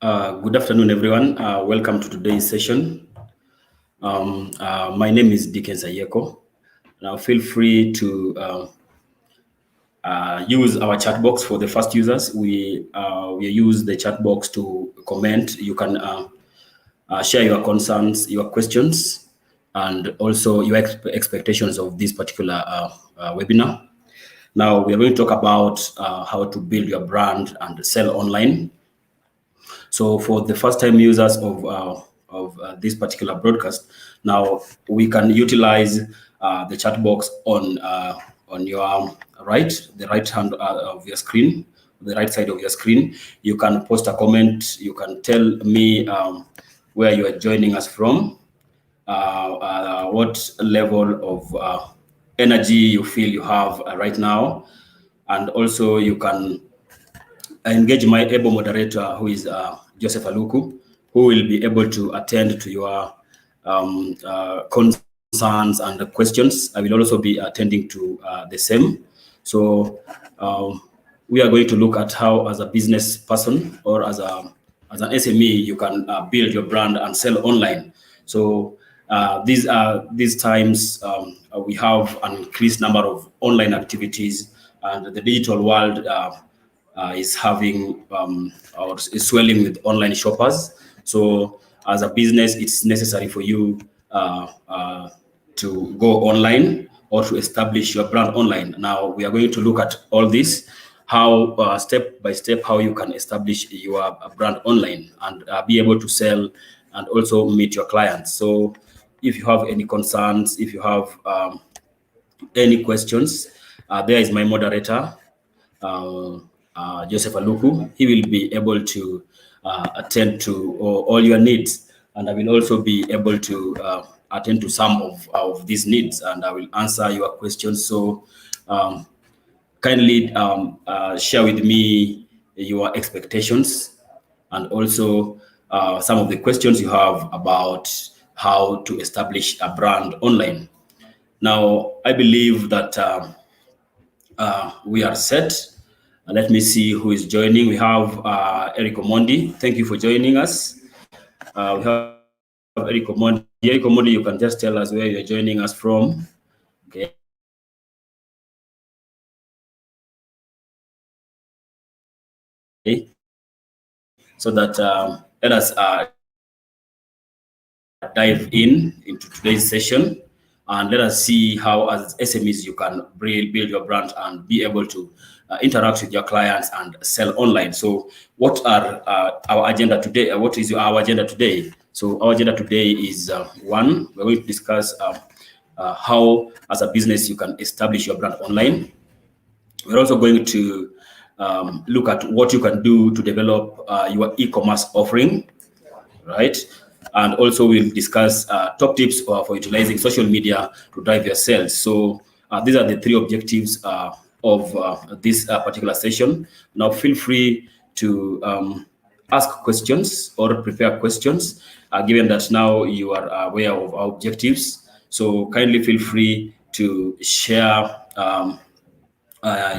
Good afternoon, everyone. Welcome to today's session. My name is Dickens Ayeko. Now, feel free to use our chat box for the first users. We use the chat box to comment. You can share your concerns, your questions, and also your expectations of this particular webinar. Now, we are going to talk about how to build your brand and sell online. So for the first-time users of this particular broadcast, now we can utilize the chat box on your the right hand of your screen, the right side of your screen. You can post a comment. You can tell me where you are joining us from, what level of energy you feel you have right now, and also you can engage my able moderator, who is Joseph Aluku, who will be able to attend to your concerns and questions. I will also be attending to the same. So we are going to look at how, as a business person or as an SME, you can build your brand and sell online. So these times we have an increased number of online activities, and the digital world is having or is swelling with online shoppers. So as a business, it's necessary for you to go online or to establish your brand online. Now we are going to look at all this, how step by step, how you can establish your brand online and be able to sell and also meet your clients. So if you have any concerns, if you have any questions, there is my moderator, Joseph Aluku. He will be able to attend to all your needs, and I will also be able to attend to some of these needs, and I will answer your questions. So kindly share with me your expectations and also some of the questions you have about how to establish a brand online. Now, I believe that we are set. Let me see who is joining. We have Eric Omondi. Thank you for joining us. We have Eric Omondi. Eric Omondi, you can just tell us where you're joining us from. Okay. So that let us dive into today's session, and let us see how, as SMEs, you can build your brand and be able to interact with your clients and sell online. So what are our agenda today? What is our agenda today? So our agenda today is one, we're going to discuss how, as a business, you can establish your brand online. We're also going to look at what you can do to develop your e-commerce offering, right? And also we'll discuss top tips for utilizing social media to drive your sales. So these are the three objectives of this particular session. Now feel free to ask questions or prepare questions, given that now you are aware of our objectives. So kindly feel free to share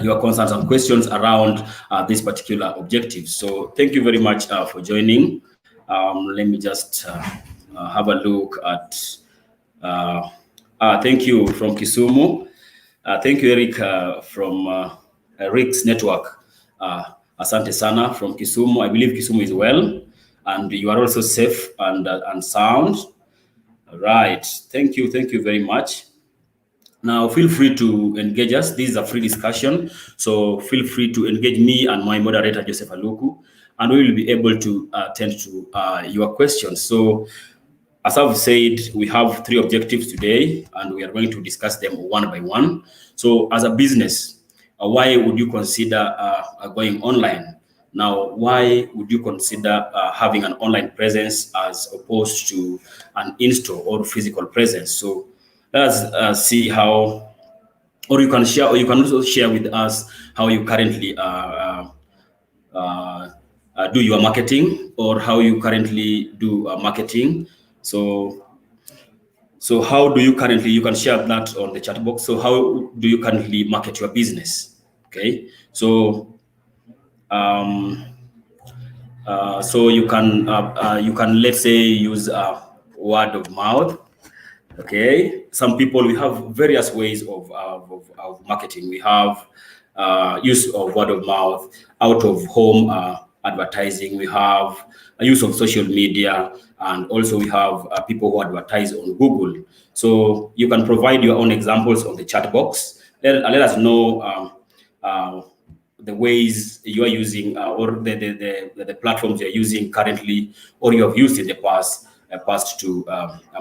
your concerns and questions around this particular objective. So thank you very much for joining. Let me just have a look at, thank you from Kisumu. Thank you, Eric, from Rick's Network. Asante Sana from Kisumu. I believe Kisumu is well, and you are also safe and sound. All right, thank you very much. Now, feel free to engage us. This is a free discussion, so feel free to engage me and my moderator, Joseph Aluku, and we will be able to attend to your questions. So, as I've said, we have three objectives today, and we are going to discuss them one by one. So, as a business, why would you consider going online? Now, why would you consider having an online presence as opposed to an in-store or physical presence? So, let us see how, or you can share, or you can also share with us how you currently do your marketing, or how you currently do marketing. So how do you currently, you can share that on the chat box. So how do you currently market your business? Okay. So So you can let's say use word of mouth. Okay, some people, we have various ways of marketing. We have use of word of mouth, out of home advertising. We have a use of social media, and also we have people who advertise on Google. So you can provide your own examples on the chat box. Let us know the ways you are using or the platforms you're using currently or you have used in the past to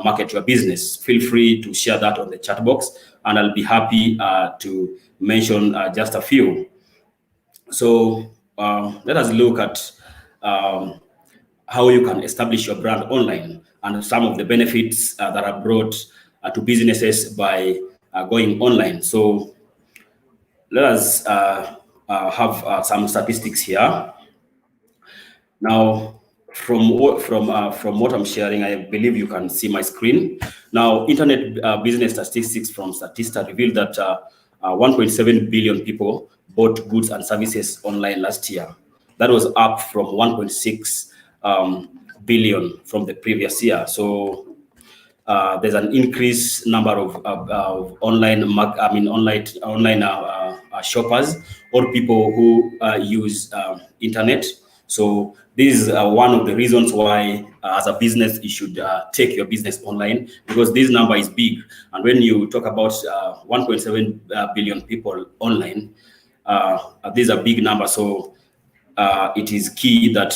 market your business. Feel free to share that on the chat box, and I'll be happy to mention just a few. So let us look at how you can establish your brand online and some of the benefits that are brought to businesses by going online. So let us have some statistics here. Now, from what I'm sharing, I believe you can see my screen. Now, internet business statistics from Statista revealed that 1.7 billion people bought goods and services online last year. That was up from 1.6 billion from the previous year. So there's an increased number of online shoppers or people who use internet. So this is one of the reasons why, as a business, you should take your business online, because this number is big. And when you talk about 1.7 billion people online, these are big numbers. So it is key that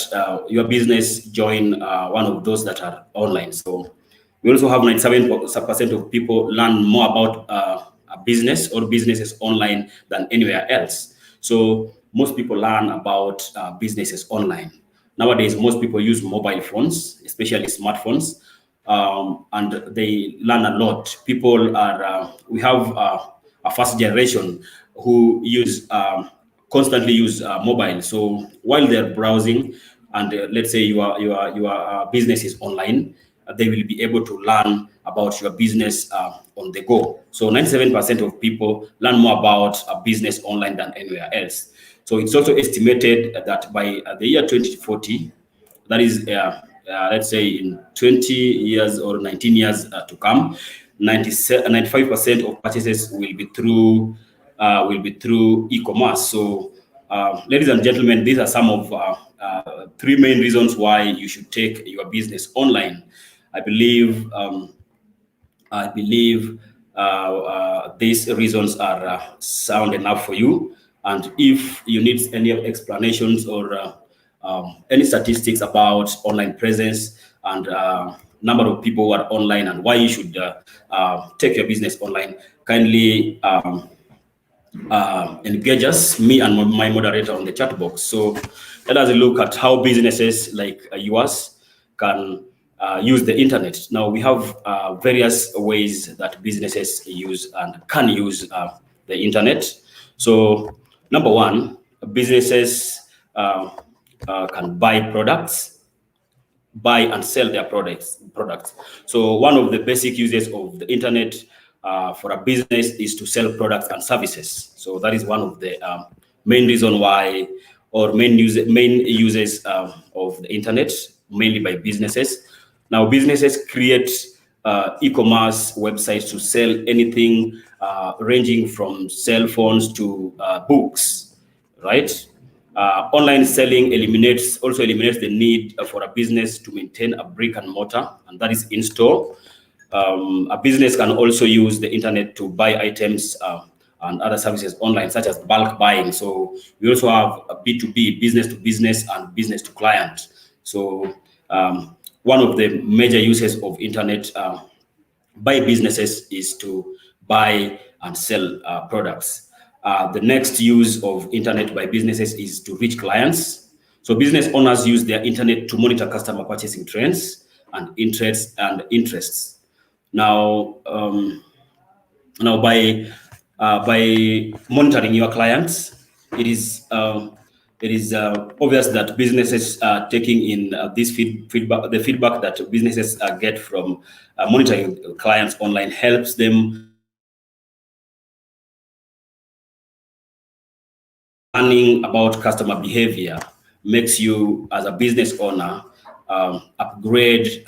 your business join one of those that are online. So we also have 97% of people learn more about a business or businesses online than anywhere else. So most people learn about businesses online. Nowadays, most people use mobile phones, especially smartphones, and they learn a lot. People are, we have a first generation who constantly use mobile. So while they're browsing, and let's say your business is online, they will be able to learn about your business on the go. So 97% of people learn more about a business online than anywhere else. So it's also estimated that by the year 2040, that is, let's say in 20 years or 19 years to come, 95% of purchases will be through e-commerce. So, ladies and gentlemen, these are some of three main reasons why you should take your business online. I believe these reasons are sound enough for you. And if you need any explanations or any statistics about online presence and number of people who are online and why you should take your business online, kindly engage us, me and my moderator on the chat box. So let us look at how businesses like yours can use the internet. Now we have various ways that businesses use and can use the internet. So number one, businesses can buy and sell their products. So one of the basic uses of the internet for a business is to sell products and services. So that is one of the main reason why, or main uses of the internet, mainly by businesses. Now businesses create e-commerce websites to sell anything ranging from cell phones to books, right? Online selling also eliminates the need for a business to maintain a brick and mortar, and that is in store. A business can also use the internet to buy items and other services online, such as bulk buying. So we also have a B2B, business to business and business to client. So one of the major uses of internet by businesses is to buy and sell products. The next use of internet by businesses is to reach clients. So business owners use their internet to monitor customer purchasing trends and interests. Now, by monitoring your clients, it is obvious that businesses are taking in this feedback. The feedback that businesses get from monitoring clients online helps them learning about customer behavior makes you, as a business owner, upgrade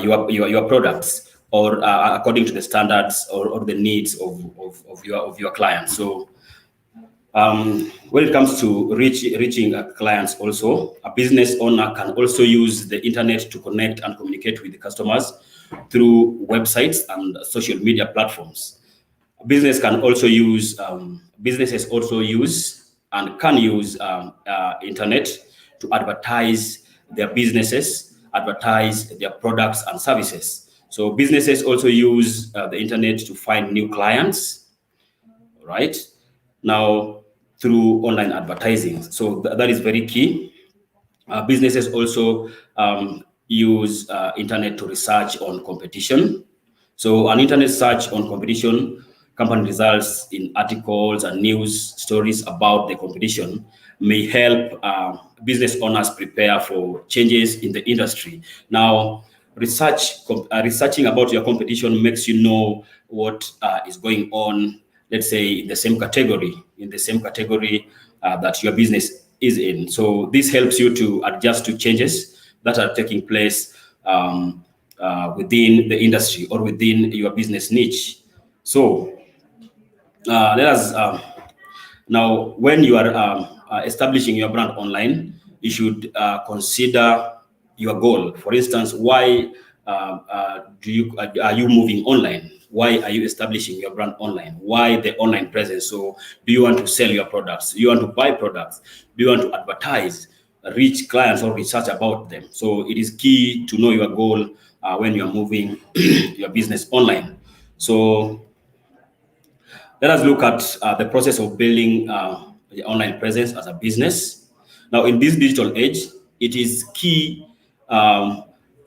your products, or according to the standards or the needs of your clients. So when it comes to reaching clients, also a business owner can also use the internet to connect and communicate with the customers through websites and social media platforms. Businesses also use and can use internet to advertise their businesses, advertise their products and services. So businesses also use the internet to find new clients, right? Now, through online advertising. So that is very key. Businesses also use internet to research on competition. So an internet search on competition company results in articles and news stories about the competition may help business owners prepare for changes in the industry. Now, researching about your competition makes you know what is going on, let's say in the same category, that your business is in. So this helps you to adjust to changes that are taking place within the industry or within your business niche. So let us now, when you are establishing your brand online, you should consider your goal. For instance, why are you moving online? Why are you establishing your brand online? Why the online presence? So, do you want to sell your products? Do you want to buy products? Do you want to advertise, reach clients, or research about them? So, it is key to know your goal when you are moving your business online. So, let us look at the process of building the online presence as a business. Now, in this digital age, it is key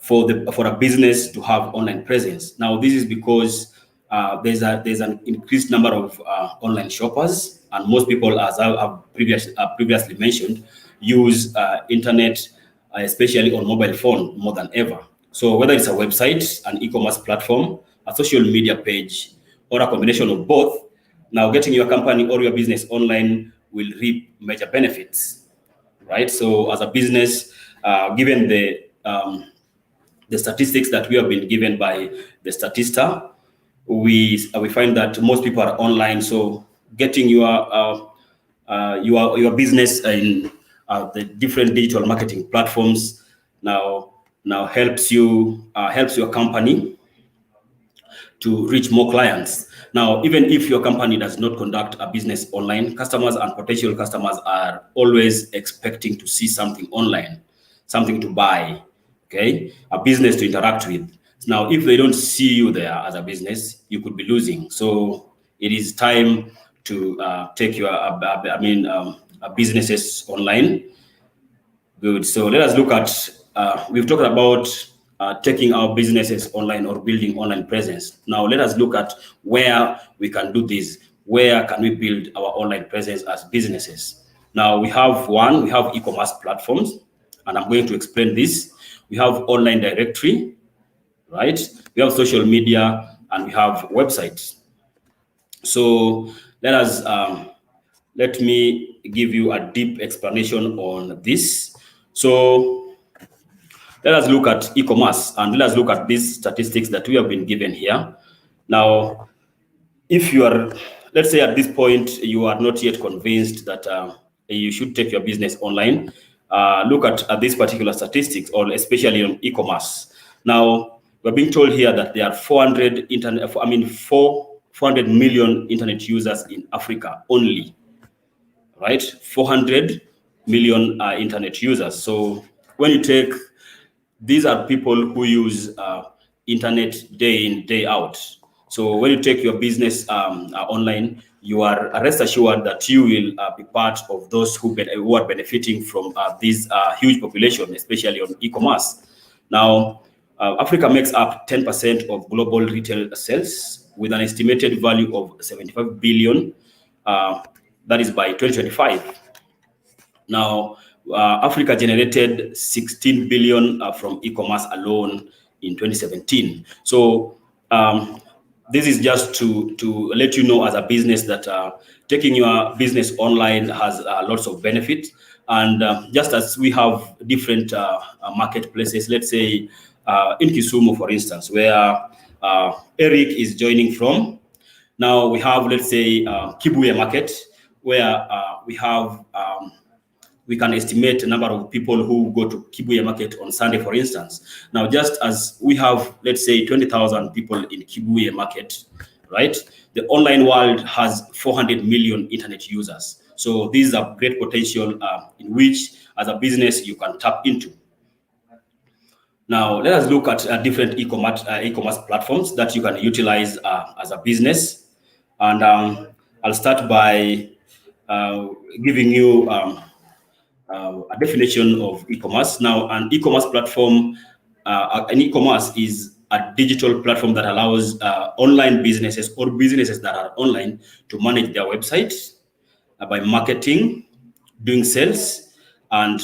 for a business to have online presence. Now, this is because there's an increased number of online shoppers, and most people, as I've previously mentioned, use internet, especially on mobile phone, more than ever. So, whether it's a website, an e-commerce platform, a social media page, or a combination of both, now getting your company or your business online will reap major benefits, right? So as a business, given the statistics that we have been given by the Statista, we find that most people are online. So getting your business in the different digital marketing platforms now helps your company to reach more clients. Now, even if your company does not conduct a business online, customers and potential customers are always expecting to see something online, something to buy, okay, a business to interact with. Now, if they don't see you there as a business, you could be losing. So it is time to take your businesses online. Good. So let us look at, we've talked about taking our businesses online or building online presence. Now let us look at where we can do this. Where can we build our online presence as businesses? Now we have e-commerce platforms, and I'm going to explain this. We have online directory, right? We have social media, and we have websites. So let me give you a deep explanation on this. So let us look at e-commerce, and let us look at these statistics that we have been given here. Now, if you are, let's say at this point, you are not yet convinced that you should take your business online, look at these particular statistics, or especially on e-commerce. Now, we're being told here that there are 400 million internet users in Africa only, right? 400 million internet users. So when you take, these are people who use internet day in, day out. So when you take your business online, you are rest assured that you will be part of those who are benefiting from this huge population, especially on e-commerce. Now, Africa makes up 10% of global retail sales with an estimated value of 75 billion. That is by 2025. Now, Africa generated 16 billion from e-commerce alone in 2017. So this is just to let you know as a business that taking your business online has lots of benefits. And just as we have different marketplaces, let's say in Kisumu, for instance, where Eric is joining from. Now we have, let's say, Kibuye Market, where we can estimate the number of people who go to Kibuye Market on Sunday, for instance. Now, just as we have, let's say, 20,000 people in Kibuye Market, right? The online world has 400 million internet users. So these are great potential in which, as a business, you can tap into. Now, let us look at different e-commerce platforms that you can utilize as a business. And I'll start by giving you a definition of e-commerce. Now, an e-commerce platform, an e-commerce is a digital platform that allows online businesses or businesses that are online to manage their website by marketing, doing sales, and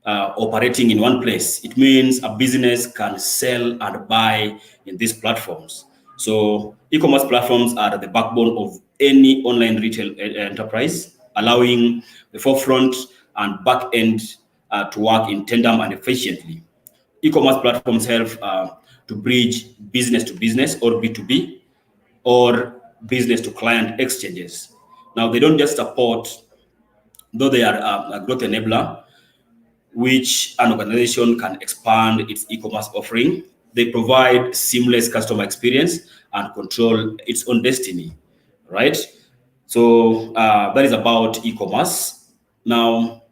operating in one place. It means a business can sell and buy in these platforms. So e-commerce platforms are the backbone of any online retail enterprise, allowing the forefront and back end to work in tandem and efficiently. E-commerce platforms help to bridge business to business or B2B or business to client exchanges. Now, they don't just support, though they are a growth enabler, which an organization can expand its e-commerce offering. They provide seamless customer experience and control its own destiny, right? So that is about e-commerce. Now,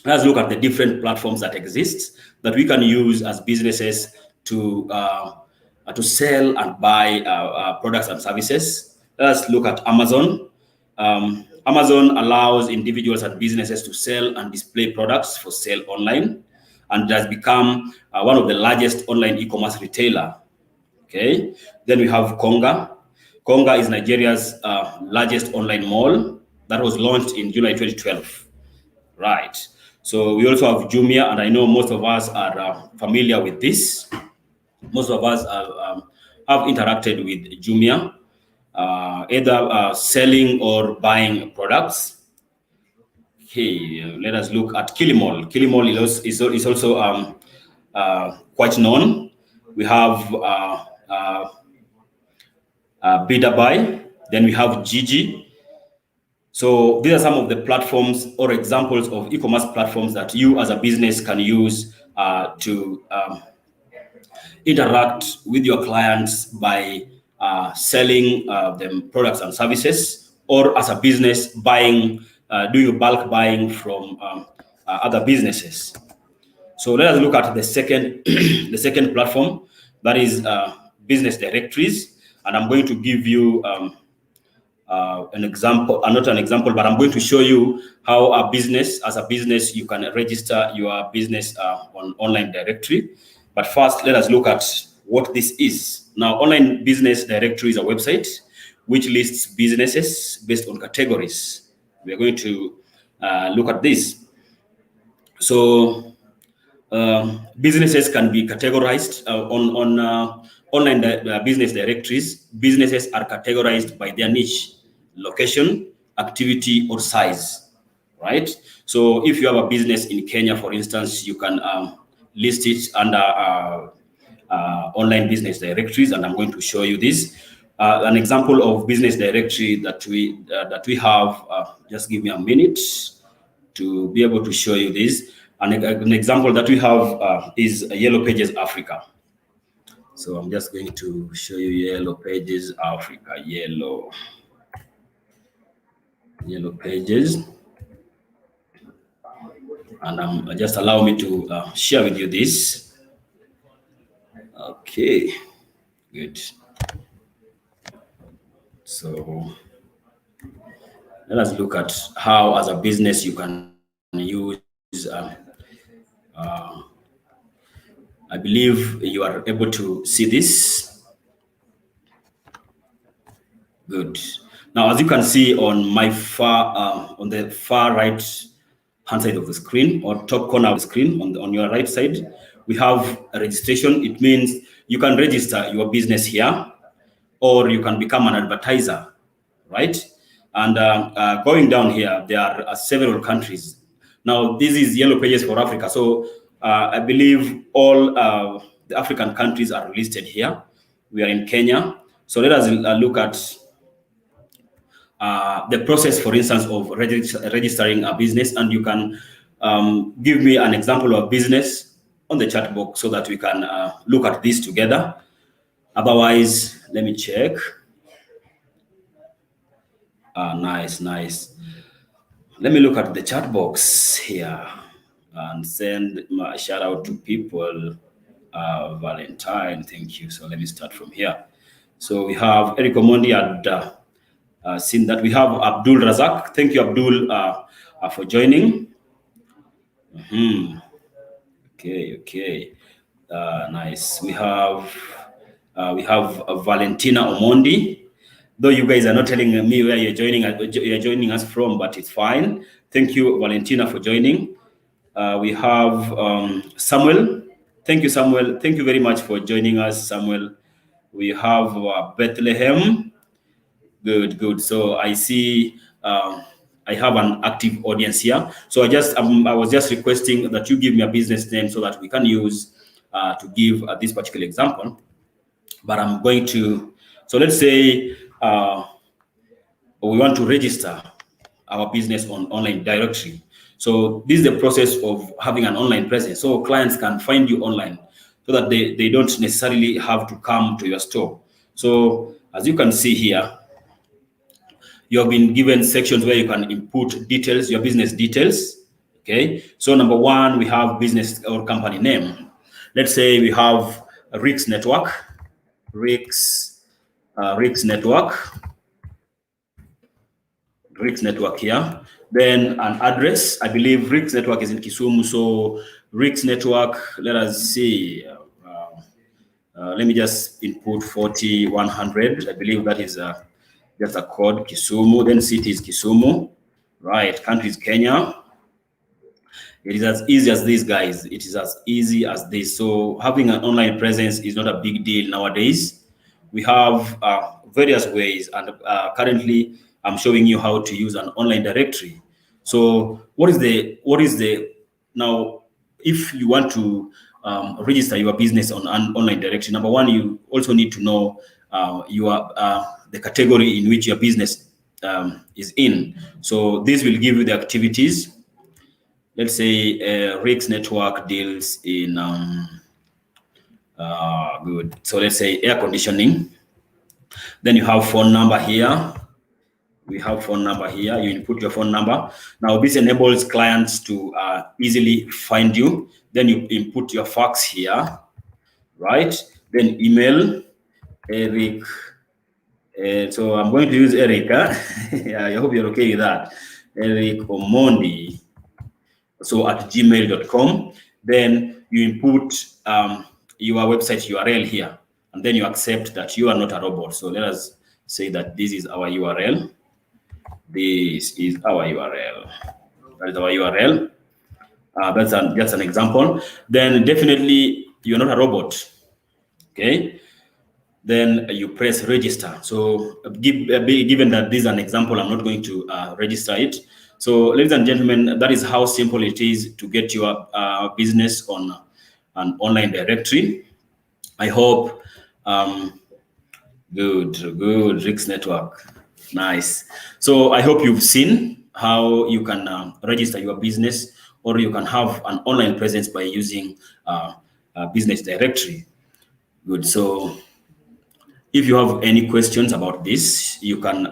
let's look at the different platforms that exist that we can use as businesses to sell and buy products and services. Let's look at Amazon. Amazon allows individuals and businesses to sell and display products for sale online, and it has become one of the largest online e-commerce retailer. Okay. Then we have Konga. Konga is Nigeria's largest online mall that was launched in July 2012. Right. So we also have Jumia, and I know most of us are familiar with this. Most of us have interacted with Jumia, either selling or buying products. Okay, let us look at Kilimall. Kilimall is also quite known. We have Bidabuy, then we have Gigi. So these are some of the platforms or examples of e-commerce platforms that you as a business can use to interact with your clients by selling them products and services, or as a business buying, doing bulk buying from other businesses. So let us look at the second, the second platform, that is business directories, and I'm going to give you an example, not an example, but I'm going to show you how as a business, you can register your business on online directory. But first, let us look at what this is. Now, online business directory is a website which lists businesses based on categories. We are going to look at this. So businesses can be categorized on online business directories. Businesses are categorized by their niche, location, activity, or size, right? So if you have a business in Kenya, for instance, you can list it under online business directories, and I'm going to show you this. An example of business directory that we have, just give me a minute to be able to show you this. An example that we have is Yellow Pages Africa. So I'm just going to show you Yellow Pages Africa, Yellow Pages. And just allow me to share with you this. Okay, good. So let us look at how, as a business, you can use. I believe you are able to see this. Good. Now, as you can see on my on the far right hand side of the screen, or top corner of the screen on your right side, we have a registration. It means you can register your business here, or you can become an advertiser, right? And going down here, there are several countries Now, this is Yellow Pages for Africa. So I believe all the African countries are listed here. We are in Kenya. So let us look at the process, for instance, of registering a business. And you can give me an example of business on the chat box so that we can look at this together. Otherwise, let me check. Nice. Let me look at the chat box here and send my shout out to people. Valentine, thank you. So let me start from here. So we have Eric Omondi had seen that. We have Abdul Razak. Thank you, Abdul, for joining. Okay. Nice. We have Valentina Omondi. Though you guys are not telling me where you're joining us from, but it's fine. Thank you, Valentina, for joining. We have Samuel. Thank you, Samuel. Thank you very much for joining us, Samuel. We have Bethlehem. Good. So I see I have an active audience here. So I was just requesting that you give me a business name so that we can use to give this particular example. But I'm going to, so let's say we want to register our business on online directory. So this is the process of having an online presence. So clients can find you online so that they don't necessarily have to come to your store. So as you can see here, you have been given sections where you can input details, your business details. Okay. So number one, we have business or company name. Let's say we have Rick's Network, Rick's Network here. Then an address. I believe Rick's Network is in Kisumu. So Rick's Network, let us see. Let me just input 4100. I believe that is just a code, Kisumu. Then city is Kisumu. Right. Country is Kenya. It is as easy as this, guys. It is as easy as this. So having an online presence is not a big deal nowadays. We have various ways, and currently I'm showing you how to use an online directory. So what is the now, if you want to register your business on an online directory, number one, you also need to know the category in which your business is in. So this will give you the activities. Let's say Rick's Network deals in good. So let's say air conditioning. Then you have phone number here. We have phone number here. You input your phone number. Now this enables clients to easily find you. Then you input your fax here, right? Then email Eric. So I'm going to use Eric. Yeah, I hope you're okay with that. Eric Omondi. So at gmail.com. Then you input your website URL here, and then you accept that you are not a robot. So let us say that this is our URL. This is our URL. That is our URL. That's just an example. Then definitely you're not a robot. Okay. Then you press register. So given that this is an example, I'm not going to register it. So ladies and gentlemen, that is how simple it is to get your business on an online directory. I hope good Rick's Network. Nice. So I hope you've seen how you can register your business, or you can have an online presence by using a business directory. Good. So if you have any questions about this, you can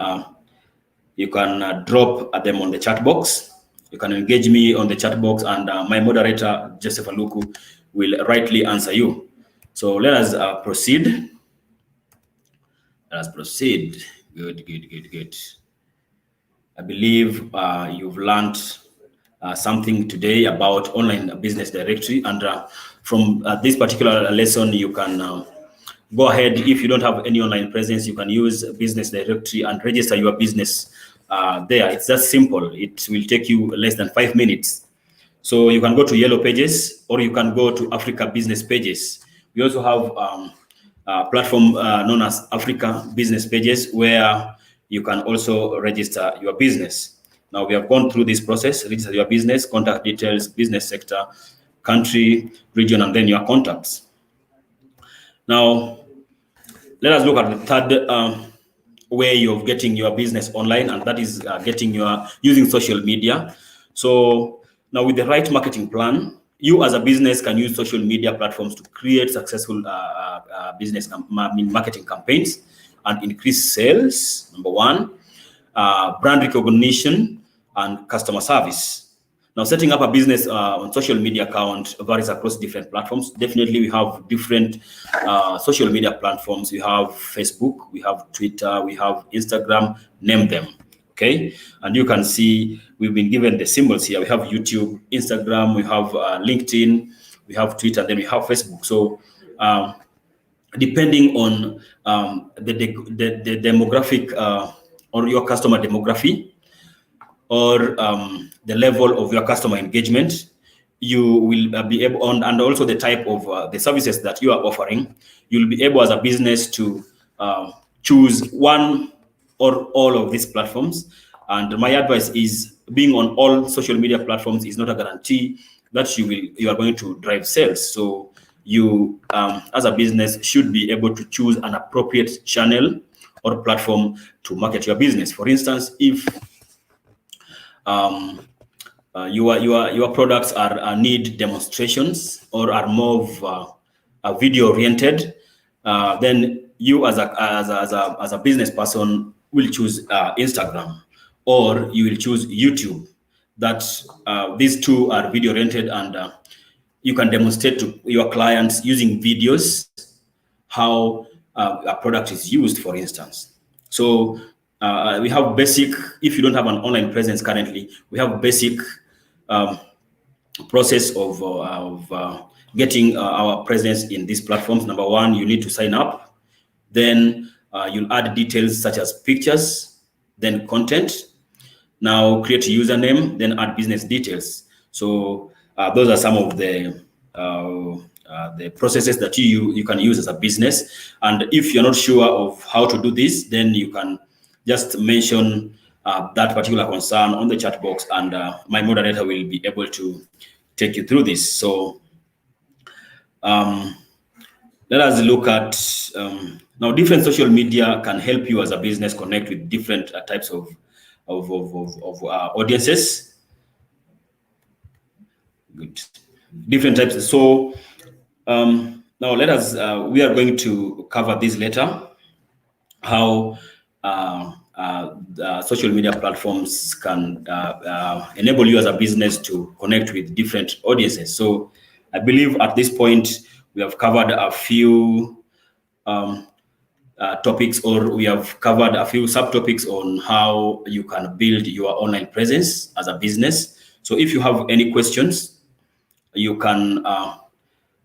drop them on the chat box. You can engage me on the chat box, and my moderator, Joseph Aluku, will rightly answer you. So let us proceed. Let us proceed. Good. I believe you've learned something today about online business directory, and from this particular lesson, you can go ahead. If you don't have any online presence, you can use business directory and register your business there. It's that simple. It will take you less than 5 minutes. So you can go to Yellow Pages, or you can go to Africa Business Pages. We also have a platform known as Africa Business Pages, where you can also register your business. Now we have gone through this process: register your business, contact details, business sector, country, region, and then your contacts. Now, let us look at the third way of getting your business online, and that is using social media. So now, with the right marketing plan, you as a business can use social media platforms to create successful business marketing campaigns and increase sales. Number one, brand recognition and customer service. Now, setting up a business on social media account varies across different platforms. Definitely, we have different social media platforms. We have Facebook, we have Twitter, we have Instagram, name them. Okay, and you can see we've been given the symbols here. We have YouTube, Instagram, we have LinkedIn, we have Twitter, then we have Facebook. So depending on the demographic or your customer demography, or the level of your customer engagement, you will be able, and also the type of the services that you are offering, you'll be able as a business to choose one or all of these platforms. And my advice is, being on all social media platforms is not a guarantee that you are going to drive sales. So you, as a business, should be able to choose an appropriate channel or platform to market your business. For instance, if your products need demonstrations or are more of video oriented, then you as a business person will choose Instagram, or you will choose YouTube. That these two are video oriented, and you can demonstrate to your clients using videos how a product is used, for instance. So we have basic, if you don't have an online presence currently, we have basic process of getting our presence in these platforms. Number one, you need to sign up. Then you'll add details such as pictures, then content. Now create a username, then add business details. So those are some of the processes that you can use as a business. And if you're not sure of how to do this, then you can just mention that particular concern on the chat box, and my moderator will be able to take you through this. So let us look at now, different social media can help you as a business connect with different types of audiences. Good. Different types. So now let us, we are going to cover this later, how social media platforms can enable you as a business to connect with different audiences. So I believe at this point we have covered a few topics, or we have covered a few subtopics on how you can build your online presence as a business. So if you have any questions, you can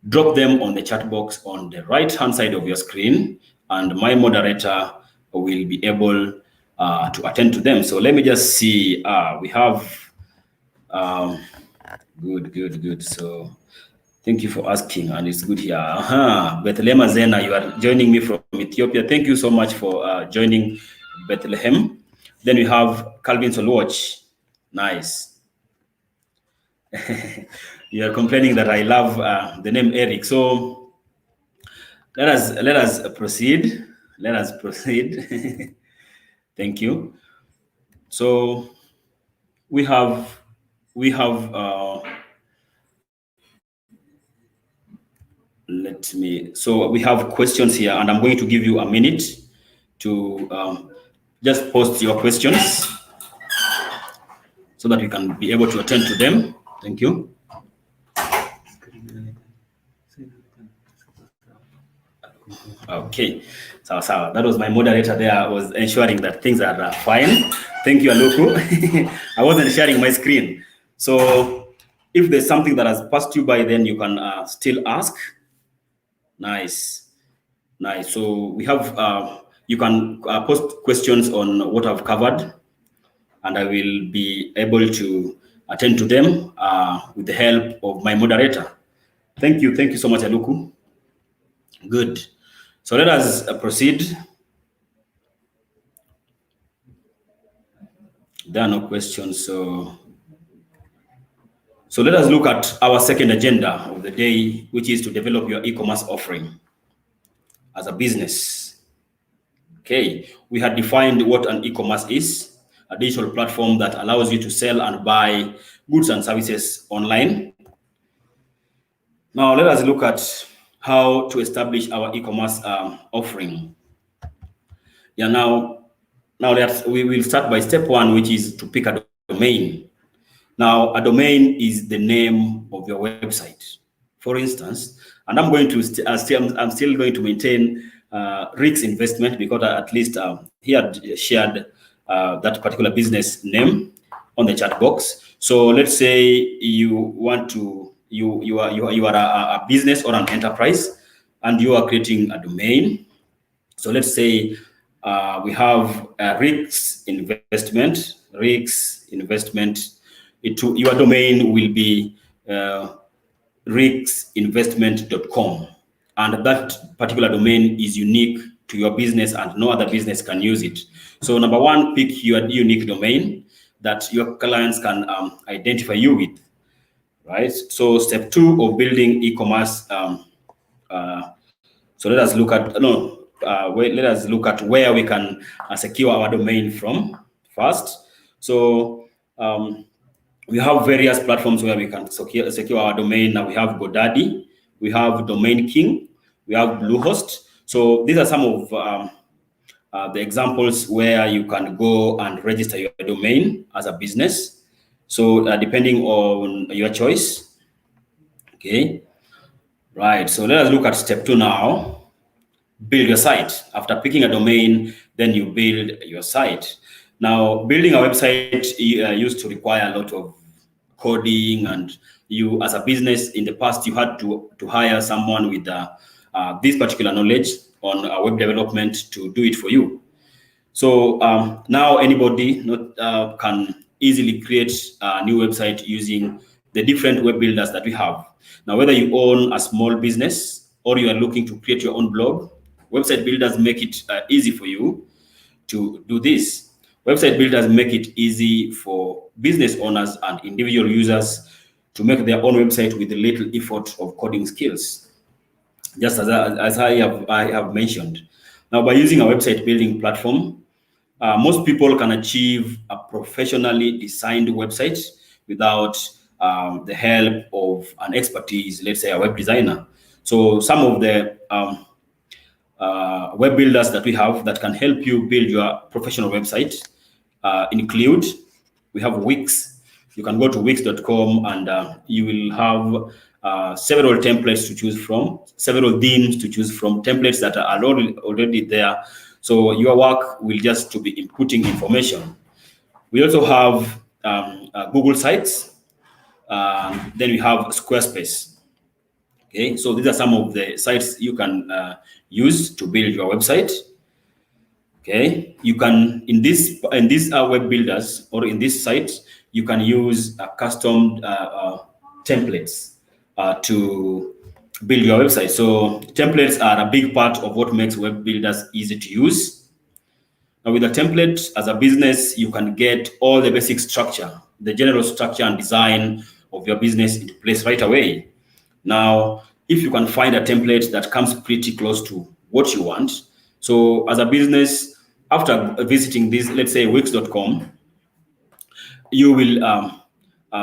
drop them on the chat box on the right-hand side of your screen, and my moderator will be able to attend to them. So let me just see. We have good. So thank you for asking, and it's good here. Bethlehem Zena, you are joining me from Ethiopia. Thank you so much for joining, Bethlehem. Then we have Calvin Solwatch. Nice. You are complaining that I love the name Eric. So let us proceed. Let us proceed. Thank you. So we have so we have questions here, and I'm going to give you a minute to just post your questions so that we can be able to attend to them. Thank you. Okay, so that was my moderator there. I was ensuring that things are fine. Thank you, Aluku. I wasn't sharing my screen. So if there's something that has passed you by, then you can still ask. Nice. So we have, you can post questions on what I've covered, and I will be able to attend to them with the help of my moderator. Thank you so much, Aluku. Good. So let us proceed. there are no questions. So let us look at our second agenda of the day, which is to develop your e-commerce offering as a business. Okay, we had defined what an e-commerce is, a digital platform that allows you to sell and buy goods and services online. Now let us look at how to establish our e-commerce offering. Yeah, now we will start by step one, which is to pick a domain. Now, a domain is the name of your website, for instance, and I'm going to I'm still going to maintain Rick's investment because at least he had shared that particular business name on the chat box. So let's say you want to you are a business or an enterprise, and you are creating a domain. So let's say we have Rick's investment. Your domain will be ricksinvestment.com, and that particular domain is unique to your business and no other business can use it. So number one, pick your unique domain that your clients can identify you with, right? So step two of building e-commerce. So let us look at let us look at where we can secure our domain from first. So we have various platforms where we can secure our domain. Now we have GoDaddy, we have Domain King, we have Bluehost. So these are some of the examples where you can go and register your domain as a business. So depending on your choice. Okay, right. So let us look at step two now. Build your site. After picking a domain, then you build your site. Now, building a website used to require a lot of coding, and you, as a business in the past, you had to hire someone with this particular knowledge on web development to do it for you. So now anybody can easily create a new website using the different web builders that we have. Now, whether you own a small business or you are looking to create your own blog, website builders make it easy for you to do this. Website builders make it easy for business owners and individual users to make their own website with little effort of coding skills, just as I have mentioned. Now, by using a website building platform, most people can achieve a professionally designed website without the help of an expertise, let's say a web designer. So some of the web builders that we have that can help you build your professional website include, we have Wix. You can go to wix.com and you will have several templates to choose from, several themes to choose from, templates that are already there. So your work will just to be inputting information. We also have Google Sites. Then we have Squarespace. Okay, so these are some of the sites you can use to build your website. Okay, you can in these web builders or in this site, you can use custom templates to build your website. So templates are a big part of what makes web builders easy to use. Now, with a template as a business, you can get all the basic structure, the general structure and design of your business into place right away. Now, if you can find a template that comes pretty close to what you want, so as a business, after visiting this, let's say Wix.com, you will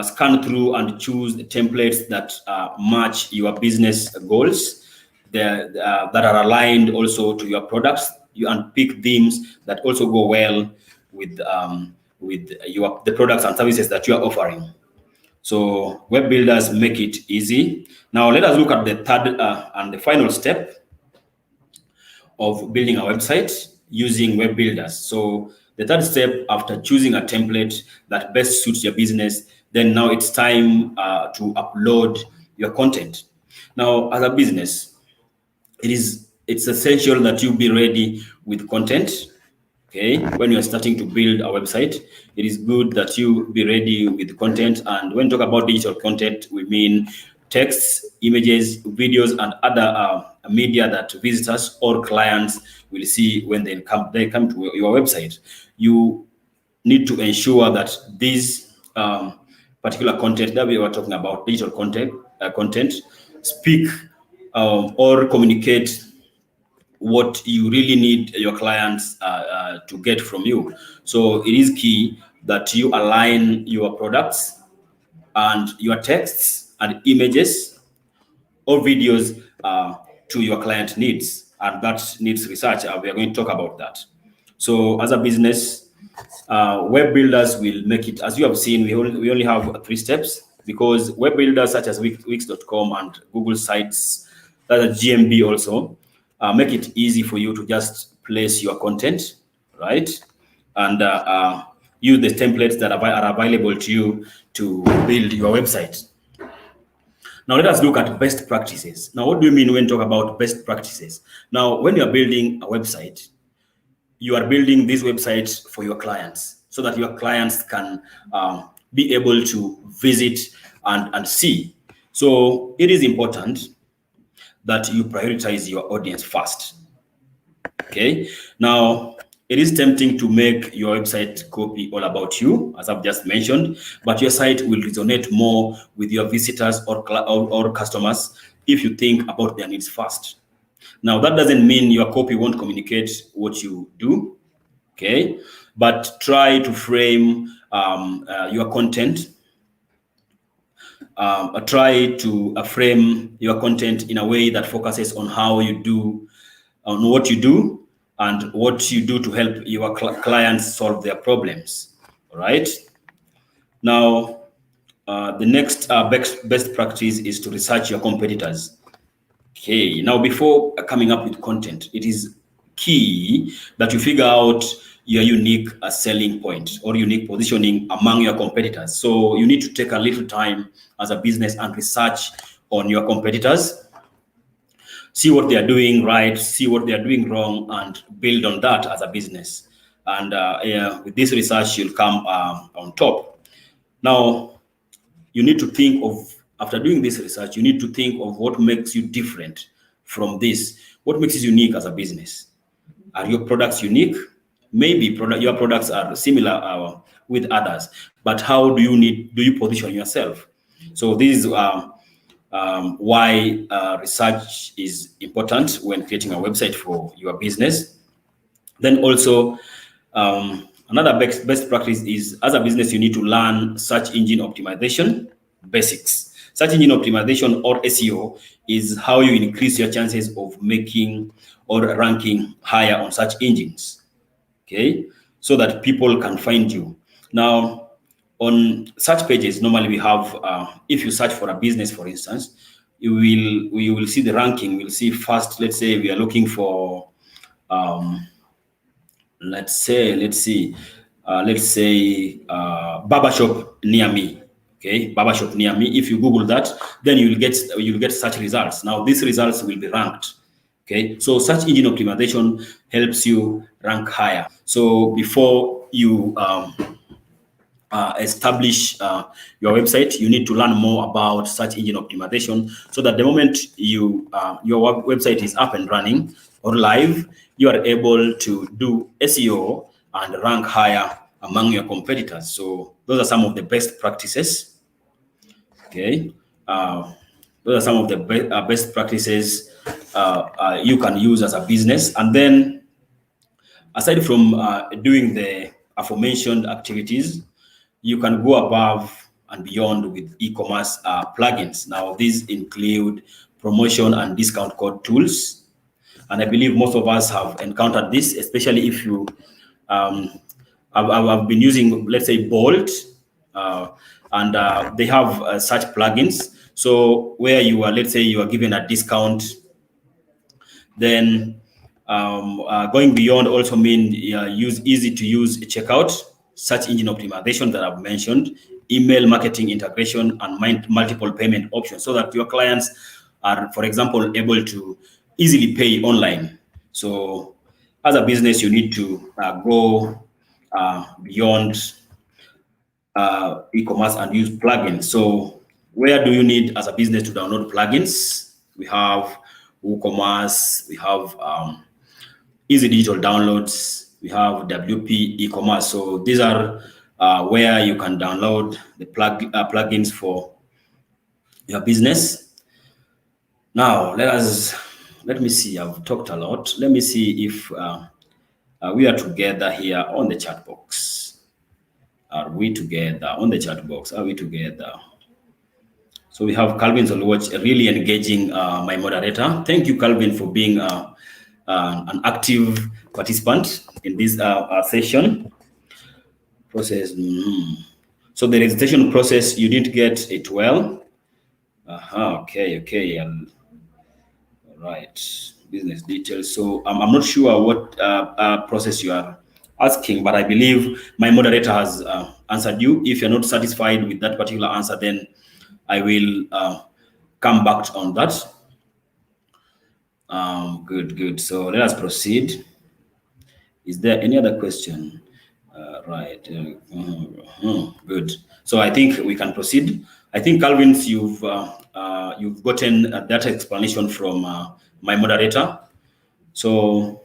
scan through and choose the templates that match your business goals, that are aligned also to your products. You unpick themes that also go well with the products and services that you are offering. So web builders make it easy. Now let us look at the third and the final step of building a website using web builders. So the third step, after choosing a template that best suits your business, then now it's time to upload your content. Now, as a business, it's essential that you be ready with content. Okay, when you're starting to build a website, it is good that you be ready with content. And when we talk about digital content, we mean texts, images, videos, and other media that visitors or clients will see when they come to your website. You need to ensure that these particular content that we were talking about, digital content, speak or communicate what you really need your clients to get from you. So it is key that you align your products and your texts and images or videos to your client needs, and that needs research. We are going to talk about that. So as a business, web builders will make it, as you have seen, we only have 3 steps, because web builders such as Wix.com and Google Sites, that are GMB also, make it easy for you to just place your content, right? And use the templates that are available to you to build your website. Now let us look at best practices. Now, what do you mean when you talk about best practices? Now, when you are building a website, you are building this website for your clients so that your clients can be able to visit and see. So it is important that you prioritize your audience first. Okay. Now, it is tempting to make your website copy all about you, as I've just mentioned, but your site will resonate more with your visitors or customers if you think about their needs first. Now, that doesn't mean your copy won't communicate what you do, okay? But try to frame your content. Try to frame your content in a way that focuses on how you do, on what you do, and what you do to help your clients solve their problems. All right. Now, the next best practice is to research your competitors. Okay. Now, before coming up with content, it is key that you figure out your unique selling point or unique positioning among your competitors. So you need to take a little time as a business and research on your competitors. See what they are doing right, see what they are doing wrong, and build on that as a business. And with this research, you'll come on top. Now, you need to think of, after doing this research, you need to think of what makes you different from this. What makes you unique as a business? Are your products unique? Maybe your products are similar with others, but how do you position yourself? So this is why research is important when creating a website for your business. Then also, another best practice is, as a business, you need to learn search engine optimization basics. Search engine optimization, or SEO, is how you increase your chances of making or ranking higher on search engines, okay, so that people can find you. Now, on search pages, normally we have, if you search for a business, for instance, we will see the ranking. We'll see first, let's say we are looking for, let's say barbershop near me. Okay, barbershop near me. If you Google that, then you'll get search results. Now these results will be ranked. Okay, so search engine optimization helps you rank higher. So before you establish your website, you need to learn more about search engine optimization, so that the moment your website is up and running or live, you are able to do SEO and rank higher among your competitors. So those are some of the best practices. Okay, those are some of the best practices you can use as a business. And then, aside from doing the aforementioned activities, you can go above and beyond with e-commerce plugins. Now, these include promotion and discount code tools. And I believe most of us have encountered this, especially if you, I've been using, let's say, Bolt, and they have such plugins. So where you are, let's say you are given a discount, then going beyond also mean use easy to use checkout, search engine optimization that I've mentioned, email marketing integration, and multiple payment options, so that your clients are, for example, able to easily pay online. So as a business, you need to go beyond e-commerce and use plugins. So where do you need as a business to download plugins? We have WooCommerce, we have easy digital downloads, We have WP e-commerce. So these are where you can download the plugins for your business. Now, let me see. I've talked a lot. Let me see if we are together here on the chat box. Are we together on the chat box? Are we together? So we have Calvin Solwatch really engaging my moderator. Thank you, Calvin, for being an active participant in this session. Process. So the registration process, you didn't get it well. Okay. All right. Business details. So I'm not sure what process you are asking, but I believe my moderator has answered you. If you're not satisfied with that particular answer, then I will come back on that. Good. So let us proceed. Is there any other question? Right. Good. So I think we can proceed. I think, Calvin, you've gotten that explanation from my moderator. So,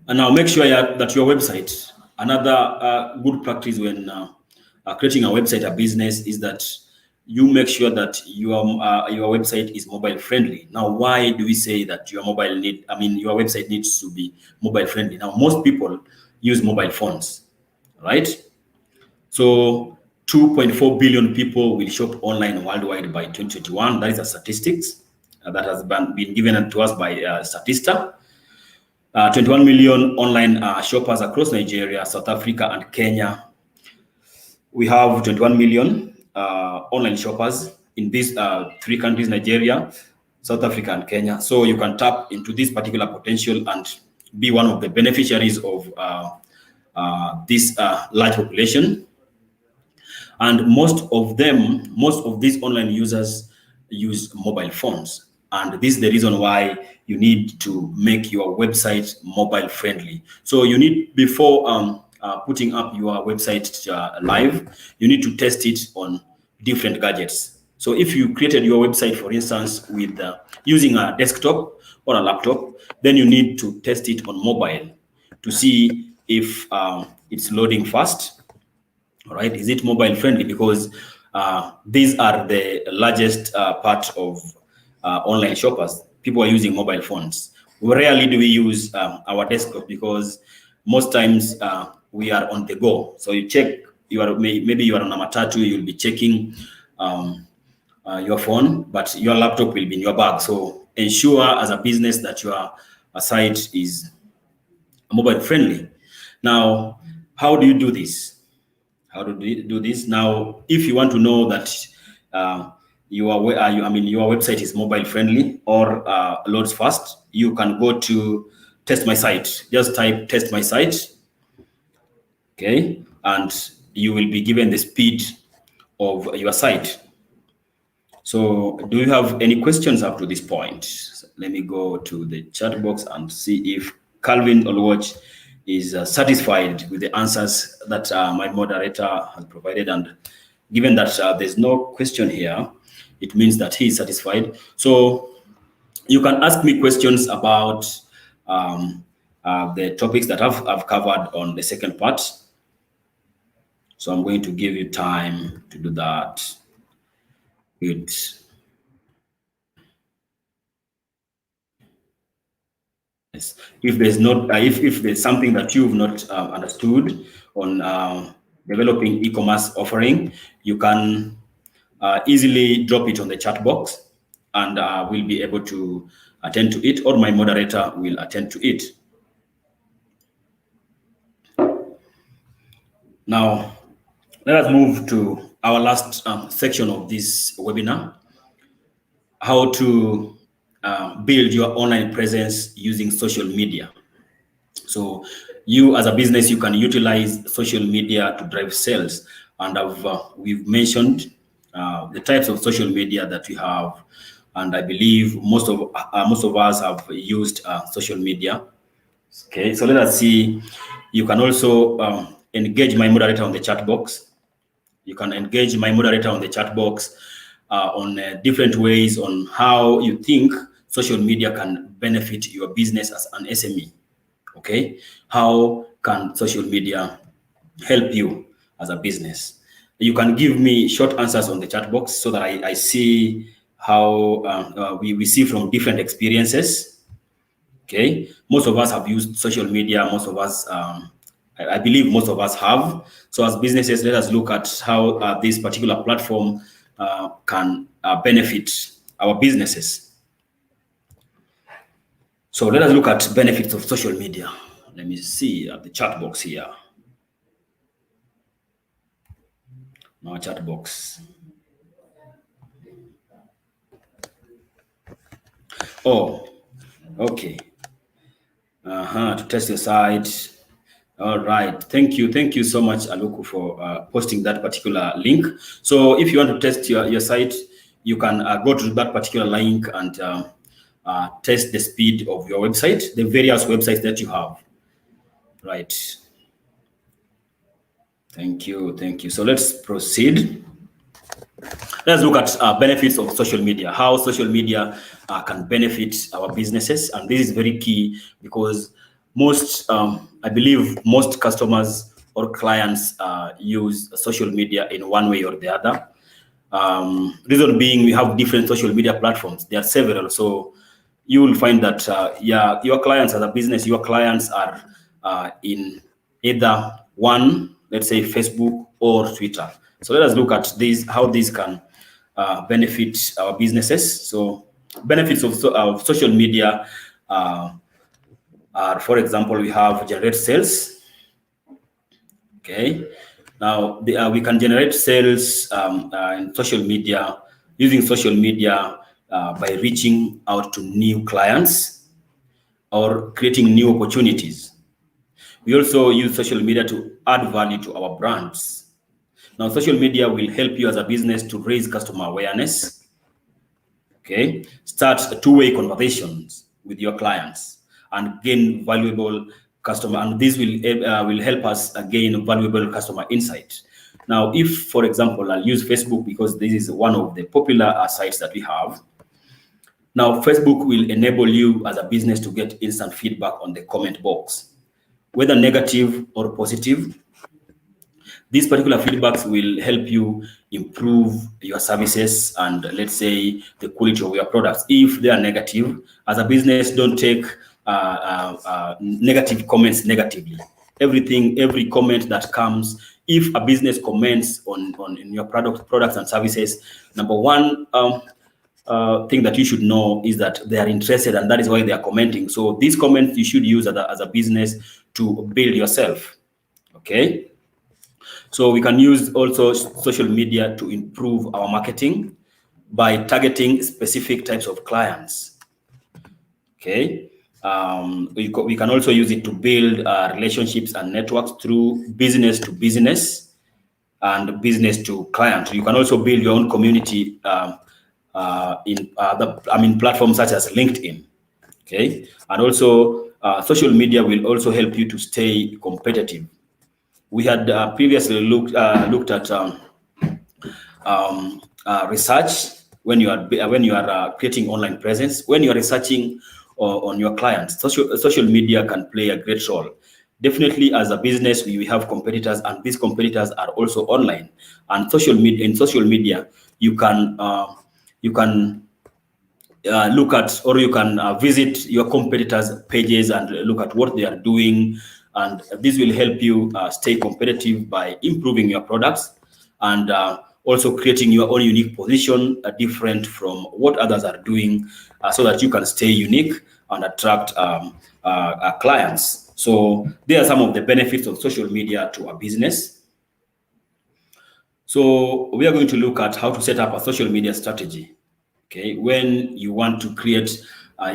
and now make sure that your website, another good practice when creating a website, a business, is that you make sure that your website is mobile friendly. Now, why do we say that your website needs to be mobile friendly? Now, most people use mobile phones, right? So 2.4 billion people will shop online worldwide by 2021. That is a statistics that has been given to us by Statista. 21 million online shoppers across Nigeria, South Africa, and Kenya. We have 21 million online shoppers in these three countries, Nigeria, South Africa, and Kenya. So you can tap into this particular potential and be one of the beneficiaries of this large population. And most of these online users use mobile phones. And this is the reason why you need to make your website mobile friendly. So you need, before putting up your website live, you need to test it on different gadgets. So if you created your website, for instance, with using a desktop or a laptop, then you need to test it on mobile to see if it's loading fast. All right, is it mobile friendly? Because these are the largest part of online shoppers. People are using mobile phones. Rarely do we use our desktop, because most times we are on the go. So you check, maybe you are on a matatu, you'll be checking your phone, but your laptop will be in your bag. So ensure as a business that your site is mobile friendly. Now, how do you do this? How do you do this? Now, if you want to know that your website is mobile friendly or loads fast, you can go to test my site. Just type test my site. Okay, and you will be given the speed of your site. So do you have any questions up to this point? Let me go to the chat box and see if Calvin Olwatch is satisfied with the answers that my moderator has provided. And given that there's no question here, it means that he is satisfied. So you can ask me questions about the topics that I've covered on the second part. So I'm going to give you time to do that. Good. Yes. If there's not, if there's something that you've not understood on developing e-commerce offering, you can easily drop it on the chat box, and we'll be able to attend to it, or my moderator will attend to it. Now, let us move to our last section of this webinar: how to build your online presence using social media. So you as a business, you can utilize social media to drive sales. And we've mentioned the types of social media that we have. And I believe most of us have used social media. Okay, so let us see. You can also engage my moderator on the chat box. You can engage my moderator on the chat box on different ways on how you think social media can benefit your business as an SME. Okay, how can social media help you as a business? You can give me short answers on the chat box so that I see how we see from different experiences. Okay, most of us have used social media. Most of us, I believe, most of us have. So, as businesses, let us look at how this particular platform can benefit our businesses. So, let us look at benefits of social media. Let me see at the chat box here. Now, chat box. Oh, okay. To test your site. All right. Thank you so much, Aluku, for posting that particular link. So if you want to test your site, you can go to that particular link and test the speed of your website, the various websites that you have. Right. Thank you. So let's proceed. Let's look at benefits of social media, how social media can benefit our businesses. And this is very key because I believe most customers or clients use social media in one way or the other. Reason being, we have different social media platforms. There are several. So you will find that, your clients as a business, your clients are in either one, let's say Facebook or Twitter. So let us look at how these can benefit our businesses. So benefits of social media are, for example, we have generate sales. Okay. Now we can generate sales in social media, using social media by reaching out to new clients or creating new opportunities. We also use social media to add value to our brands. Now, social media will help you as a business to raise customer awareness. Okay, start two-way conversations with your clients and gain valuable customer, and this will help us gain valuable customer insight. Now, if, for example, I'll use Facebook because this is one of the popular sites that we have. Now, Facebook will enable you as a business to get instant feedback on the comment box, whether negative or positive. These particular feedbacks will help you improve your services and, let's say, the quality of your products. If they are negative, as a business, don't take negative comments negatively. Every comment that comes, if a business comments on your products and services, number one thing that you should know is that they are interested, and that is why they are commenting. So these comments you should use as a business to build yourself. Okay. So we can use also social media to improve our marketing by targeting specific types of clients. Okay. We can also use it to build relationships and networks through business to business and business to client. You can also build your own community in platforms such as LinkedIn. Okay. And also social media will also help you to stay competitive. We had previously looked at research when you are creating online presence, when you are researching on your clients. Social media can play a great role. Definitely, as a business, we have competitors, and these competitors are also online. And in social media, you can look at, or you can visit your competitors' pages and look at what they are doing. And this will help you stay competitive by improving your products and also creating your own unique position different from what others are doing so that you can stay unique and attract clients. So there are some of the benefits of social media to a business. So we are going to look at how to set up a social media strategy. Okay, when you want to create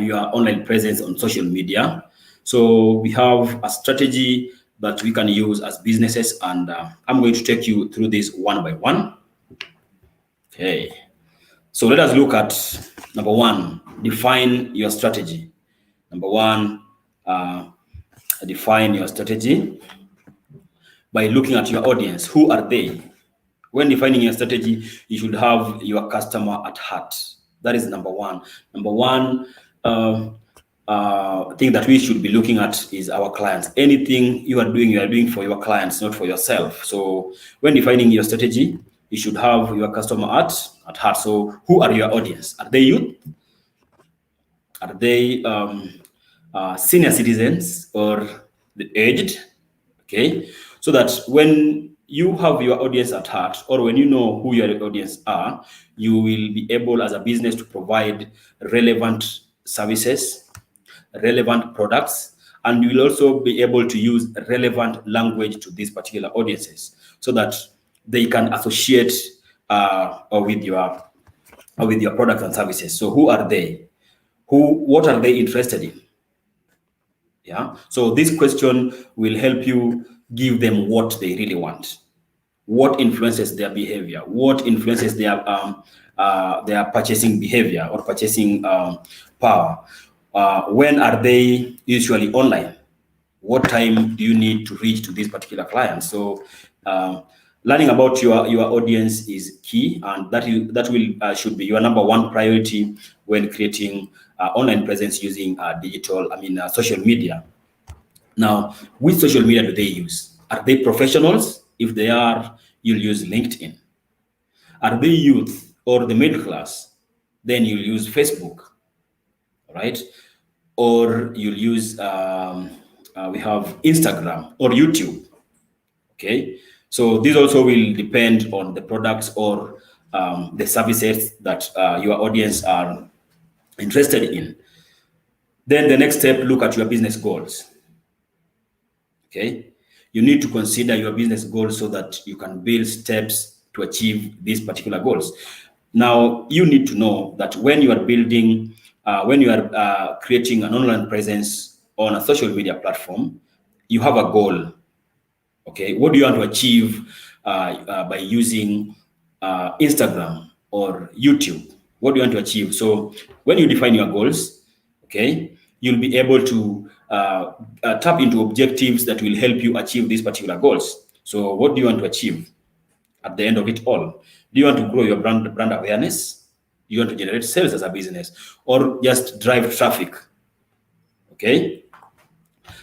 your online presence on social media. So we have a strategy that we can use as businesses, and I'm going to take you through this one by one. Okay, so let us look at number one, define your strategy. Number one, define your strategy by looking at your audience. Who are they? When defining your strategy, you should have your customer at heart. That is number one. Number one, thing that we should be looking at is our clients. Anything you are doing for your clients, not for yourself. So when defining your strategy, you should have your customer at heart. So who are your audience? Are they youth? Are they senior citizens or the aged? Okay, so that when you have your audience at heart, or when you know who your audience are, you will be able as a business to provide relevant services, relevant products, and you will also be able to use relevant language to these particular audiences so that they can associate with your products and services. So who are they? What are they interested in? Yeah. So this question will help you give them what they really want. What influences their behavior? What influences their purchasing behavior or purchasing power? When are they usually online? What time do you need to reach to this particular client? So learning about your audience is key, and that will should be your number one priority when creating online presence using social media. Now, which social media do they use? Are they professionals? If they are, you'll use LinkedIn. Are they youth or the middle class? Then you'll use Facebook, right? Or you'll use we have Instagram or YouTube. Okay, so this also will depend on the products or the services that your audience are interested in. Then the next step, look at your business goals. Okay, you need to consider your business goals so that you can build steps to achieve these particular goals. Now, you need to know that when you are building, when you are creating an online presence on a social media platform, you have a goal. Okay, what do you want to achieve by using Instagram or YouTube? What do you want to achieve? So when you define your goals, okay, you'll be able to tap into objectives that will help you achieve these particular goals. So what do you want to achieve at the end of it all? Do you want to grow your brand awareness? Do you want to generate sales as a business, or just drive traffic? Okay,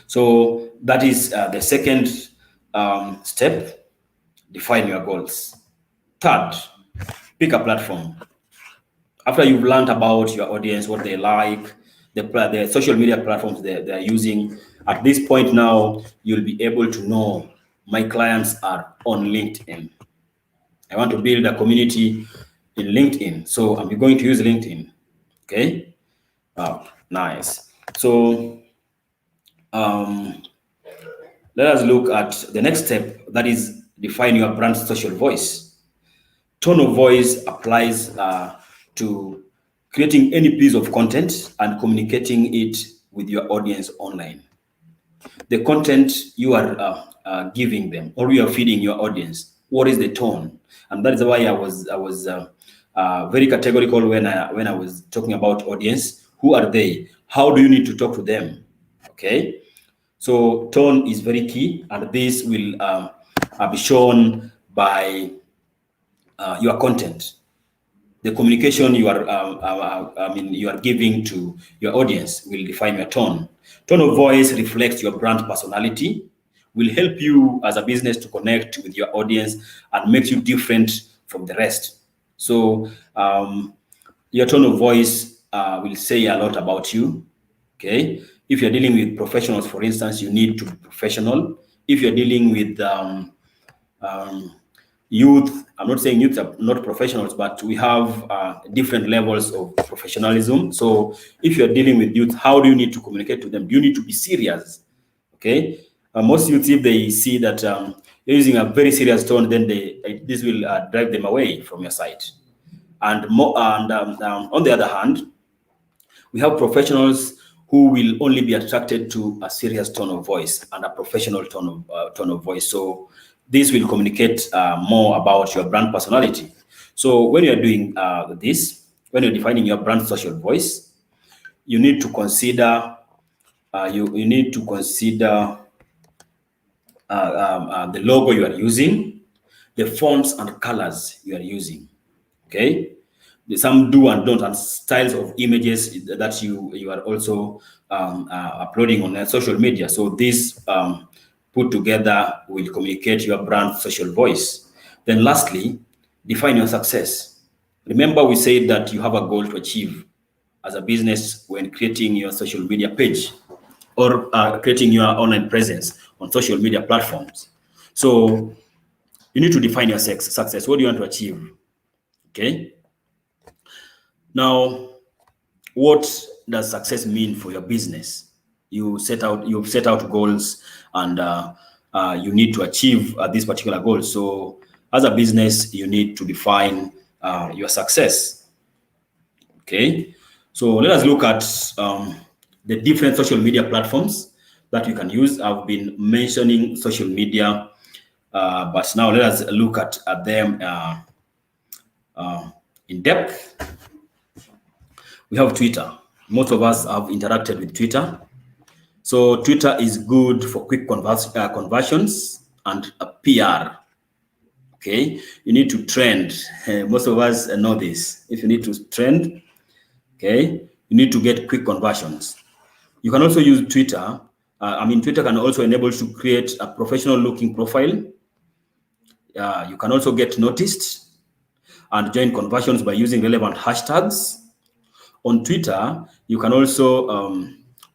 so that is the second step. Define your goals. Third, pick a platform. After you've learned about your audience, what they like, the social media platforms they're using, at this point now, you'll be able to know my clients are on LinkedIn. I want to build a community in LinkedIn, so I'm going to use LinkedIn. Okay, nice. So let us look at the next step, that is define your brand's social voice. Tone of voice applies to creating any piece of content and communicating it with your audience online. The content you are giving them or you are feeding your audience, what is the tone? And that is why I was very categorical when I was talking about audience. Who are they? How do you need to talk to them? Okay, so tone is very key, and this will be shown by your content. The communication you are giving to your audience will define your tone. Tone of voice reflects your brand personality, will help you as a business to connect with your audience and makes you different from the rest. So your tone of voice will say a lot about you. Okay, if you're dealing with professionals, for instance, you need to be professional. If you're dealing with youth, I'm not saying youth are not professionals, but we have different levels of professionalism. So if you're dealing with youth, how do you need to communicate to them? Do you need to be serious? Okay, most youth, if they see that you're using a very serious tone, then this will drive them away from your site. And on the other hand, we have professionals who will only be attracted to a serious tone of voice and a professional tone of voice. So this will communicate more about your brand personality. So when you're doing this, when you're defining your brand social voice, you need to consider the logo you are using, the fonts and colors you are using. Okay, some do and don't, and styles of images that you are also uploading on social media. So this put together will communicate your brand social voice. Then lastly, define your success. Remember, we said that you have a goal to achieve as a business when creating your social media page or creating your online presence on social media platforms. So you need to define your success. What do you want to achieve? Okay. Now, what does success mean for your business? You've set out goals, and you need to achieve this particular goal. So as a business, you need to define your success. Okay. So let us look at the different social media platforms that you can use. I've been mentioning social media, but now let us look at them in depth. We have Twitter. Most of us have interacted with Twitter. So Twitter is good for quick conversions and PR. Okay, you need to trend. Most of us know this. If you need to trend, okay, you need to get quick conversions. You can also use Twitter. Twitter can also enable you to create a professional looking profile. You can also get noticed and join conversions by using relevant hashtags. On Twitter, you can also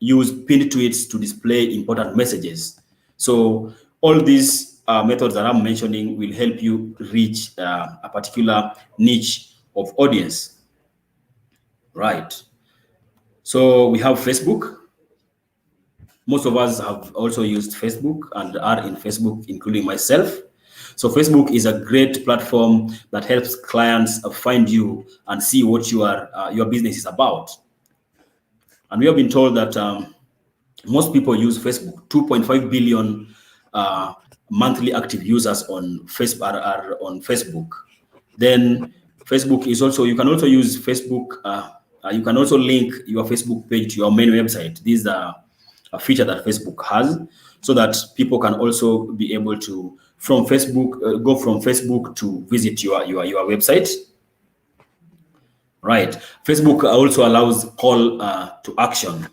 use pinned tweets to display important messages. So all these methods that I'm mentioning will help you reach a particular niche of audience. Right. So we have Facebook. Most of us have also used Facebook and are in Facebook, including myself. So Facebook is a great platform that helps clients find you and see what your business is about. And we have been told that most people use Facebook. 2.5 billion monthly active users on Facebook are on Facebook. Then Facebook is also, you can also use Facebook. You can also link your Facebook page to your main website. These are a feature that Facebook has, so that people can also be able to from Facebook go from Facebook to visit your website. Right. Facebook also allows call to action.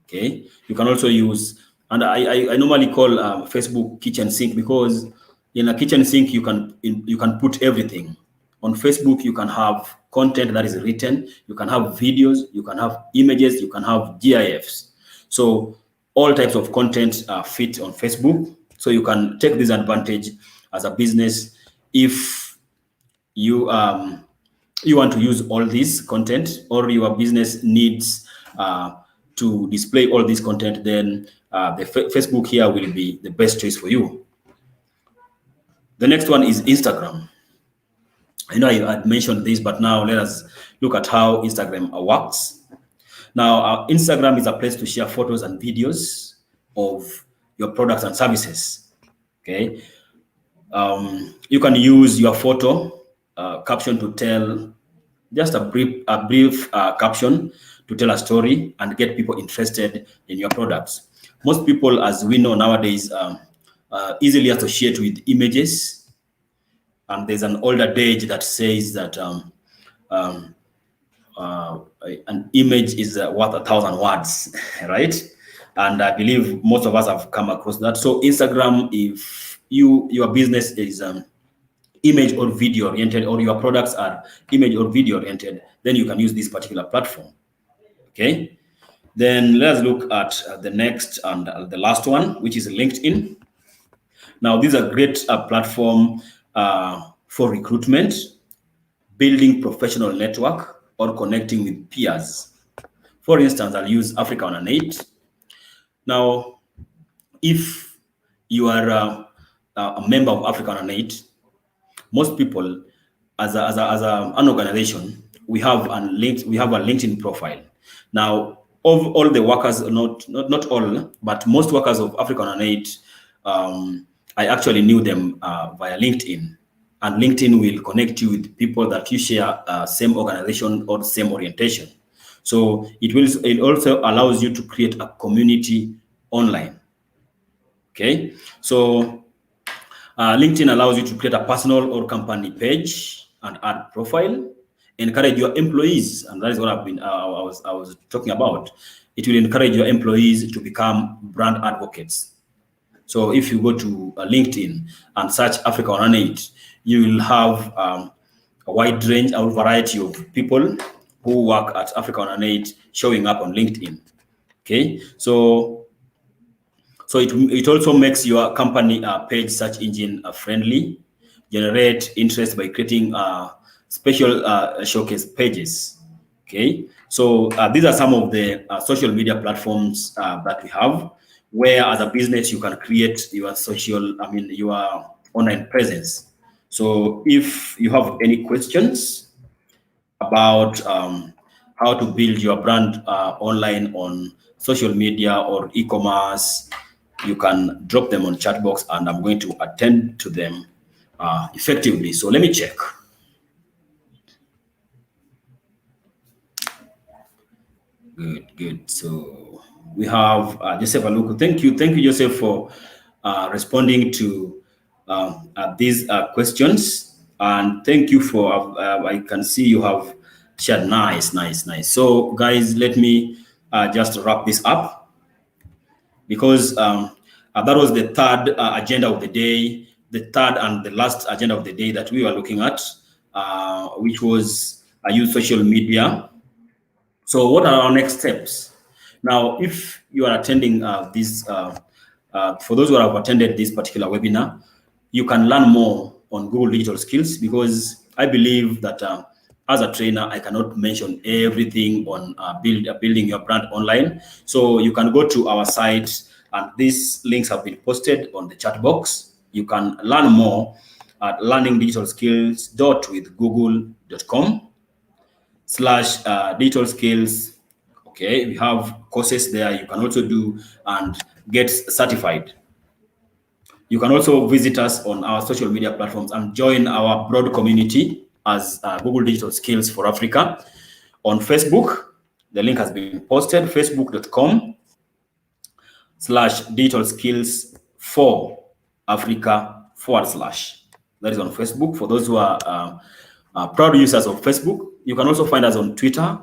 Okay. You can also use, and I normally call Facebook kitchen sink, because in a kitchen sink you can put everything. On Facebook you can have content that is written, you can have videos, you can have images, you can have GIFs. So all types of content fit on Facebook. So you can take this advantage as a business. If you want to use all this content, or your business needs to display all this content, then the Facebook here will be the best choice for you. The next one is Instagram. I know I had mentioned this, but now let us look at how Instagram works. Now, Instagram is a place to share photos and videos of your products and services. Okay. You can use your photo caption to tell just a brief caption to tell a story and get people interested in your products. Most people, as we know nowadays, easily associate with images. And there's an older adage that says that an image is worth 1,000 words, right? And I believe most of us have come across that. So Instagram, if your business is image or video oriented, or your products are image or video oriented, then you can use this particular platform. Okay. Then let's look at the next and the last one, which is LinkedIn. Now, this is a great platform for recruitment, building professional network, or connecting with peers. For instance, I'll use Africa108. Now, if you are a member of Africa108, most people, as an organization, we have a LinkedIn profile. Now, of all the workers, not all, but most workers of Africa108, I actually knew them via LinkedIn. And LinkedIn will connect you with people that you share same organization or same orientation. So it also allows you to create a community online. Okay, so LinkedIn allows you to create a personal or company page and add profile. Encourage your employees, and that is what I was talking about. It will encourage your employees to become brand advocates. So if you go to LinkedIn and search Africa on 8, you will have a wide range, a variety of people who work at Africa on 8 showing up on LinkedIn. Okay, so it also makes your company page search engine friendly, generate interest by creating special showcase pages. Okay, so these are some of the social media platforms that we have, where as a business you can create your your online presence. So if you have any questions about how to build your brand online on social media or e-commerce, you can drop them on chat box and I'm going to attend to them effectively. So let me check. Good. So we have Joseph Aluku. Thank you, Joseph, for responding to these questions. And thank you for, I can see you have shared. Nice. So guys, let me just wrap this up, because that was the third agenda of the day, the third and the last agenda of the day that we were looking at, which was use social media. So what are our next steps? Now, if you are attending for those who have attended this particular webinar, you can learn more on Google Digital Skills, because I believe that as a trainer, I cannot mention everything on building your brand online. So you can go to our site, and these links have been posted on the chat box. You can learn more at learningdigitalskills.with.google.com/digital skills. Okay, we have courses there you can also do and get certified. You can also visit us on our social media platforms and join our broad community as Google Digital Skills for Africa. On Facebook, the link has been posted, facebook.com/digital skills for Africa / that is on Facebook. For those who are proud users of Facebook, you can also find us on Twitter,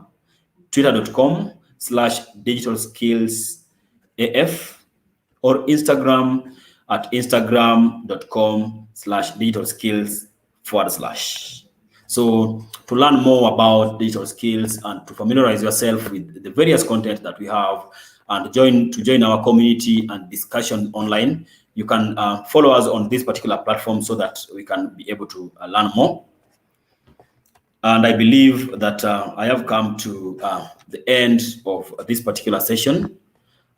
twitter.com/digital skills AF, or Instagram at instagram.com/digital skills /. So to learn more about digital skills and to familiarize yourself with the various content that we have and join our community and discussion online, you can follow us on this particular platform so that we can be able to learn more. And I believe that I have come to the end of this particular session.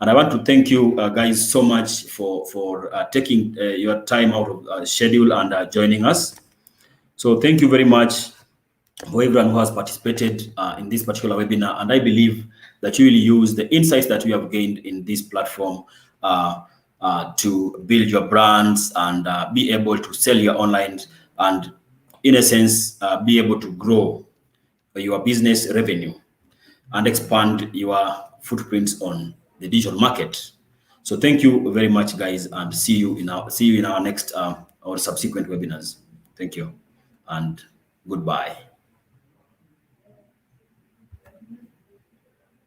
And I want to thank you guys so much for taking your time out of schedule and joining us. So thank you very much for everyone who has participated in this particular webinar. And I believe that you will use the insights that we have gained in this platform to build your brands and be able to sell your online and, in a sense, be able to grow your business revenue and expand your footprints on the digital market. So thank you very much, guys, and see you in our next or subsequent webinars. Thank you and goodbye.